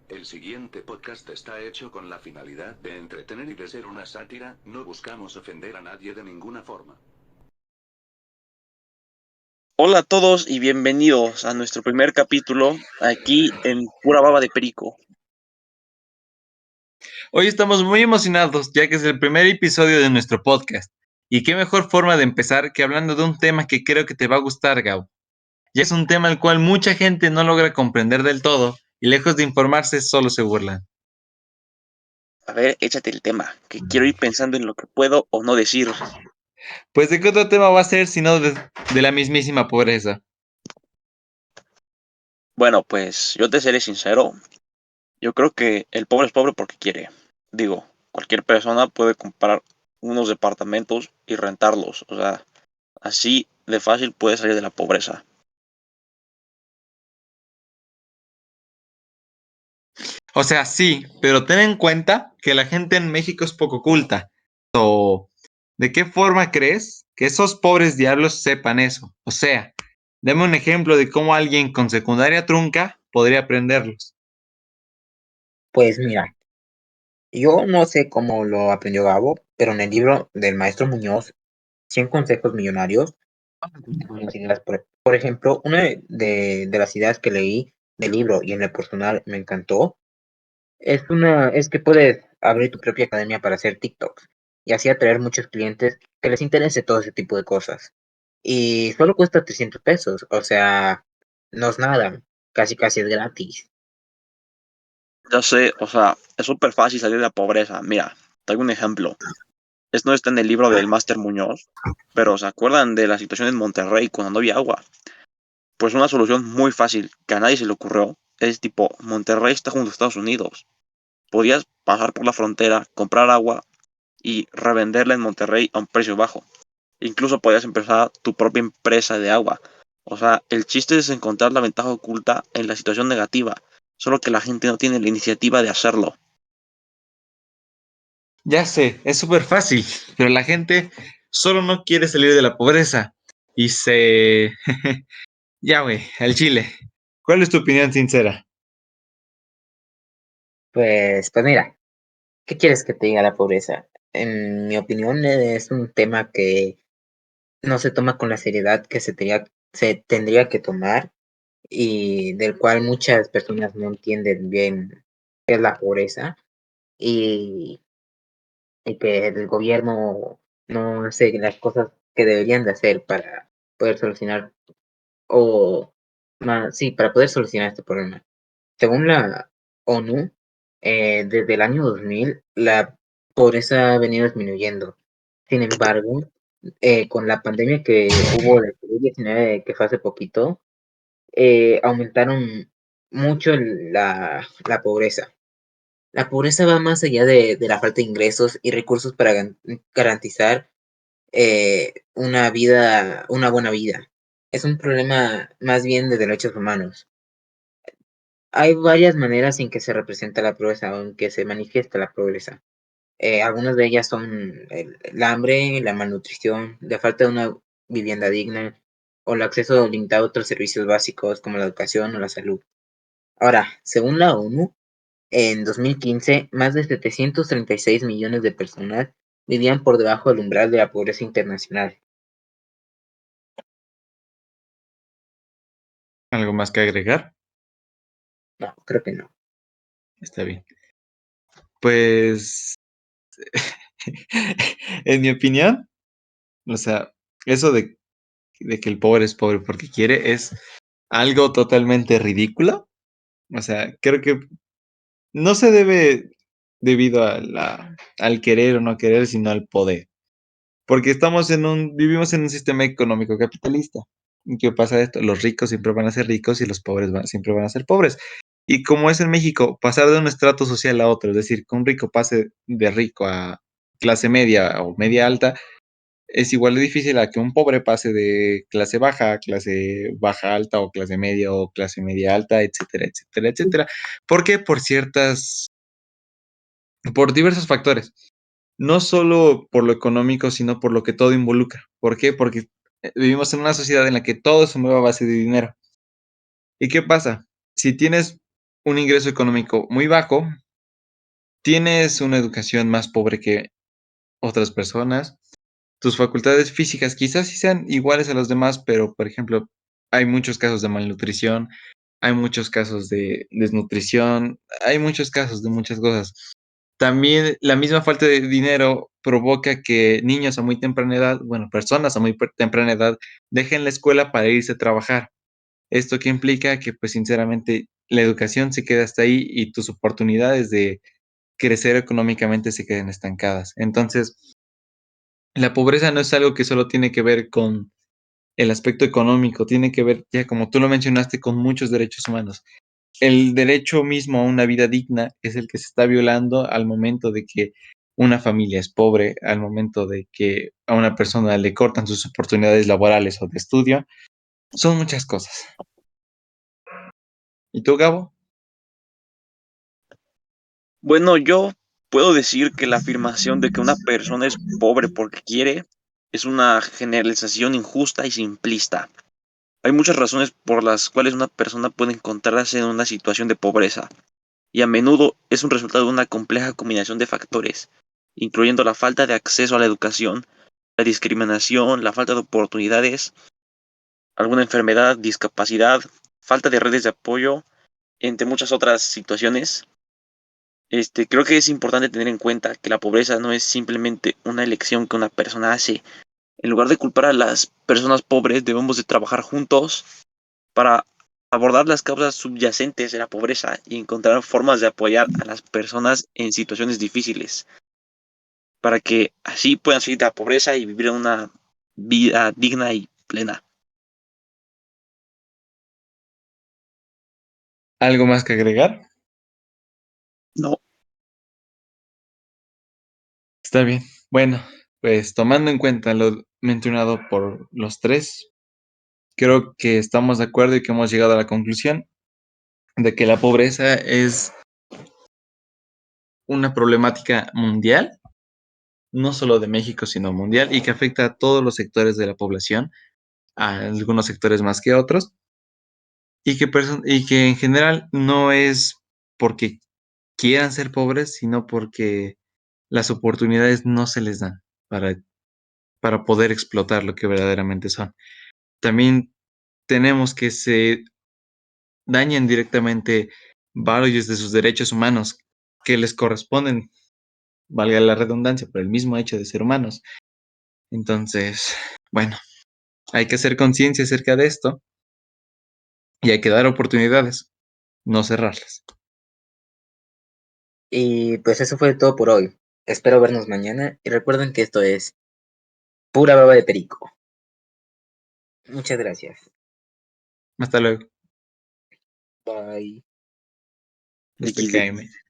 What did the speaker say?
El siguiente podcast está hecho con la finalidad de entretener y de ser una sátira, no buscamos ofender a nadie de ninguna forma. Hola a todos y bienvenidos a nuestro primer capítulo aquí en Pura Baba de Perico. Hoy estamos muy emocionados ya que es el primer episodio de nuestro podcast. Y qué mejor forma de empezar que hablando de un tema que creo que te va a gustar, Gabo. Ya es un tema el cual mucha gente no logra comprender del todo y lejos de informarse solo se burlan. A ver, échate el tema, que quiero ir pensando en lo que puedo o no decir. Pues de qué otro tema va a ser sino de la mismísima pobreza. Bueno, pues yo te seré sincero, yo creo que el pobre es pobre porque quiere. Digo, cualquier persona puede comprar unos departamentos y rentarlos, o sea, así de fácil puede salir de la pobreza. O sea, sí, pero ten en cuenta que la gente en México es poco culta. O, ¿de qué forma crees que esos pobres diablos sepan eso? O sea, dame un ejemplo de cómo alguien con secundaria trunca podría aprenderlos. Pues mira, yo no sé cómo lo aprendió Gabo, pero en el libro del maestro Muñoz, 100 consejos millonarios, unas ideas, por ejemplo, una de las ideas que leí del libro y en el personal me encantó, es que puedes abrir tu propia academia para hacer TikToks y así atraer muchos clientes que les interese todo ese tipo de cosas. Y solo cuesta 300 pesos, o sea, no es nada, casi casi es gratis. Ya sé, o sea, es súper fácil salir de la pobreza. Mira, te doy un ejemplo. Esto no está en el libro del Máster Muñoz, pero ¿se acuerdan de la situación en Monterrey cuando no había agua? Pues una solución muy fácil que a nadie se le ocurrió es tipo, Monterrey está junto a Estados Unidos. Podías pasar por la frontera, comprar agua y revenderla en Monterrey a un precio bajo. Incluso podías empezar tu propia empresa de agua. O sea, el chiste es encontrar la ventaja oculta en la situación negativa, solo que la gente no tiene la iniciativa de hacerlo. Ya sé, es súper fácil, pero la gente solo no quiere salir de la pobreza y se... Ya, güey, al chile. ¿Cuál es tu opinión sincera? Pues mira. ¿Qué quieres que te diga la pobreza? En mi opinión, es un tema que no se toma con la seriedad que se tendría que tomar y del cual muchas personas no entienden bien qué es la pobreza y, y que el gobierno no hace las cosas que deberían de hacer para poder solucionar o más, sí, para poder solucionar este problema. Según la ONU, desde el año 2000, la pobreza ha venido disminuyendo. Sin embargo, con la pandemia que hubo de COVID-19, que fue hace poquito, aumentaron mucho la pobreza. La pobreza va más allá de la falta de ingresos y recursos para garantizar una buena vida. Es un problema más bien de derechos humanos. Hay varias maneras en que se representa la pobreza o en que se manifiesta la pobreza. Algunas de ellas son el hambre, la malnutrición, la falta de una vivienda digna o el acceso limitado a otros servicios básicos como la educación o la salud. Ahora, según la ONU, en 2015, más de 736 millones de personas vivían por debajo del umbral de la pobreza internacional. ¿Algo más que agregar? No, creo que no. Está bien. Pues, en mi opinión, o sea, eso de que el pobre es pobre porque quiere es algo totalmente ridículo. O sea, creo que no se debe debido al querer o no querer, sino al poder. Porque vivimos en un sistema económico capitalista. ¿Y qué pasa esto? Los ricos siempre van a ser ricos y los pobres siempre van a ser pobres. Y como es en México, pasar de un estrato social a otro, es decir, que un rico pase de rico a clase media o media alta, es igual de difícil a que un pobre pase de clase baja a clase baja alta o clase media o clase media alta, etcétera, etcétera, etcétera. ¿Por qué? Por diversos factores. No solo por lo económico, sino por lo que todo involucra. ¿Por qué? Porque vivimos en una sociedad en la que todo se mueve a base de dinero. ¿Y qué pasa? Si tienes un ingreso económico muy bajo, tienes una educación más pobre que otras personas, tus facultades físicas quizás sí sean iguales a los demás, pero por ejemplo, hay muchos casos de malnutrición, hay muchos casos de desnutrición, hay muchos casos de muchas cosas. También la misma falta de dinero provoca que niños a muy temprana edad, bueno, personas a muy temprana edad, dejen la escuela para irse a trabajar. Esto que implica que, pues, sinceramente, la educación se queda hasta ahí y tus oportunidades de crecer económicamente se queden estancadas. Entonces, la pobreza no es algo que solo tiene que ver con el aspecto económico, tiene que ver, ya como tú lo mencionaste, con muchos derechos humanos. El derecho mismo a una vida digna es el que se está violando al momento de que una familia es pobre, al momento de que a una persona le cortan sus oportunidades laborales o de estudio. Son muchas cosas. ¿Y tú, Gabo? Bueno, yo puedo decir que la afirmación de que una persona es pobre porque quiere es una generalización injusta y simplista. Hay muchas razones por las cuales una persona puede encontrarse en una situación de pobreza, y a menudo es un resultado de una compleja combinación de factores, incluyendo la falta de acceso a la educación, la discriminación, la falta de oportunidades, alguna enfermedad, discapacidad, falta de redes de apoyo, entre muchas otras situaciones. Creo que es importante tener en cuenta que la pobreza no es simplemente una elección que una persona hace. En lugar de culpar a las personas pobres, debemos de trabajar juntos para abordar las causas subyacentes de la pobreza y encontrar formas de apoyar a las personas en situaciones difíciles, para que así puedan salir de la pobreza y vivir una vida digna y plena. ¿Algo más que agregar? No, Está bien. Bueno, pues tomando en cuenta lo mencionado por los tres, creo que estamos de acuerdo y que hemos llegado a la conclusión de que la pobreza es una problemática mundial, no solo de México, sino mundial, y que afecta a todos los sectores de la población, a algunos sectores más que otros, y que en general no es porque quieran ser pobres, sino porque las oportunidades no se les dan para poder explotar lo que verdaderamente son. También tenemos que se dañan directamente varios de sus derechos humanos que les corresponden, valga la redundancia, por el mismo hecho de ser humanos. Entonces, bueno, hay que hacer conciencia acerca de esto y hay que dar oportunidades, no cerrarlas. Y pues eso fue todo por hoy. Espero vernos mañana y recuerden que esto es pura baba de perico. Muchas gracias. Hasta luego. Bye. Hasta XD. KM.